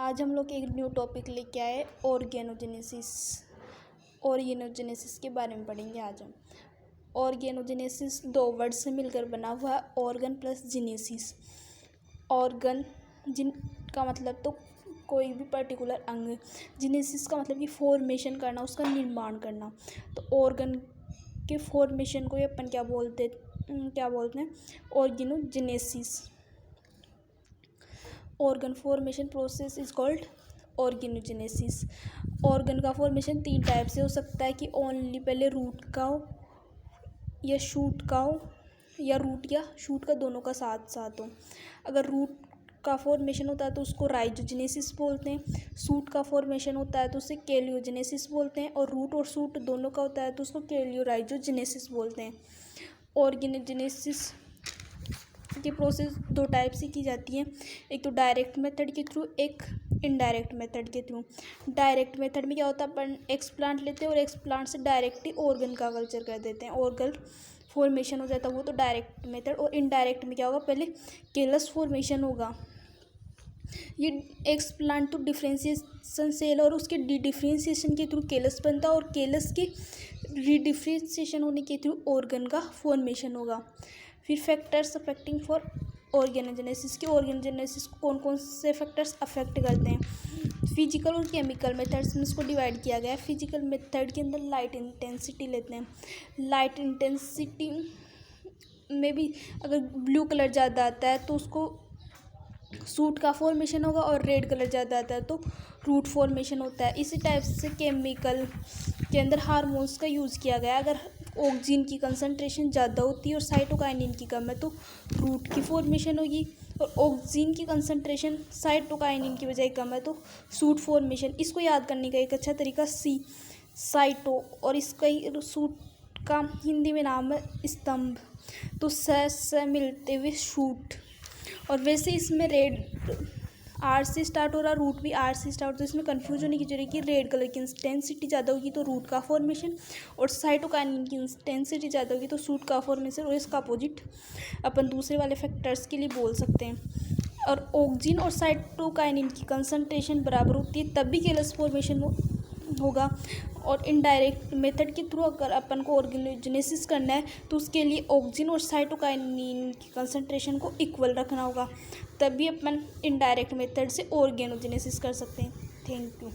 आज हम लोग एक न्यू टॉपिक लेके आए ऑर्गेनोजेनेसिस। ऑर्गेनोजेनेसिस के बारे में पढ़ेंगे आज हम। ऑर्गेनोजेनेसिस दो वर्ड से मिलकर बना हुआ है, ऑर्गन प्लस जेनेसिस। ऑर्गन जिन का मतलब तो कोई भी पर्टिकुलर अंग, जेनेसिस का मतलब कि फॉर्मेशन करना, उसका निर्माण करना। तो ऑर्गन के फॉर्मेशन को अपन क्या बोलते हैं, organogenesis. Organ formation process is called organogenesis. Organ का फॉर्मेशन तीन टाइप से हो सकता है कि ओनली पहले रूट का हो या शूट का हो, या रूट या शूट का दोनों का साथ साथ हो। अगर रूट का फॉर्मेशन होता है तो उसको राइजोजेनेसिस बोलते हैं। शूट का फॉर्मेशन होता है तो उसे कैलियोजेनेसिस बोलते हैं, और रूट और शूट दोनों का होता है तो उसको कैलियोराइजोजेनेसिस बोलते हैं। ऑर्गेनोजेनेसिस की प्रोसेस दो टाइप से की जाती है, एक तो डायरेक्ट मेथड के थ्रू, एक इनडायरेक्ट मेथड के थ्रू। डायरेक्ट मेथड में क्या होता है, अपन एक्सप्लांट लेते हैं और एक्सप्लांट से डायरेक्टली ऑर्गन का कल्चर कर देते हैं, ऑर्गन फॉर्मेशन हो जाता है, वो तो डायरेक्ट मेथड। और इनडायरेक्ट में क्या होगा, पहले केलस फॉर्मेशन होगा। ये एक्सप्लांट तो डिफ्रेंशिएशन सेल और उसके डी डिफ्रेंशिएशन के थ्रू केलस बनता है, और केलस के रीडिफ्रेंशिएशन होने के थ्रू ऑर्गन का फॉर्मेशन होगा। फिर फैक्टर्स अफेक्टिंग फॉर ऑर्गेनोजेनेसिस के, ऑर्गेनोजेनेसिस को कौन कौन से फैक्टर्स अफेक्ट करते हैं। फिजिकल और केमिकल मेथड्स में इसको डिवाइड किया गया है। फिजिकल मेथड के अंदर लाइट इंटेंसिटी लेते हैं। लाइट इंटेंसिटी में भी अगर ब्लू कलर ज़्यादा आता है तो उसको सूट का फॉर्मेशन होगा, और रेड कलर ज़्यादा आता है तो रूट फॉर्मेशन होता है। इसी टाइप से केमिकल के अंदर हार्मोन्स का यूज़ किया गया है। अगर ऑक्सीजन की कंसंट्रेशन ज़्यादा होती है और साइटोकाइनिन की कम है तो रूट की फॉर्मेशन होगी, और ऑक्सीजन की कंसंट्रेशन साइटोकाइनिन की बजाय कम है तो सूट फॉर्मेशन। इसको याद करने का एक अच्छा तरीका साइटो, और इसका सूट का हिंदी में नाम है स्तंभ, तो से मिलते हुए शूट। और वैसे इसमें रेड आर से स्टार्ट हो रहा, रूट भी आर से स्टार्ट, तो इसमें कंफ्यूज होने की जरूरत कि रेड कलर की इंटेंसिटी ज़्यादा होगी तो रूट का फॉर्मेशन, और साइटोकाइनिन की इंटेंसिटी ज़्यादा होगी तो सूट का फॉर्मेशन, और इसका अपोजिट अपन दूसरे वाले फैक्टर्स के लिए बोल सकते हैं। और ऑक्सीजन और साइटोकाइनिन की कंसंट्रेशन बराबर होती है तब भी केलस फॉर्मेशन होगा। और इनडायरेक्ट मेथड के थ्रू अगर अपन को ऑर्गेनोजेनेसिस करना है तो उसके लिए ऑक्सीजन और साइटोकाइनिन की कंसंट्रेशन को इक्वल रखना होगा, तभी अपन इनडायरेक्ट मेथड से ऑर्गेनोजेनेसिस कर सकते हैं। Thank you.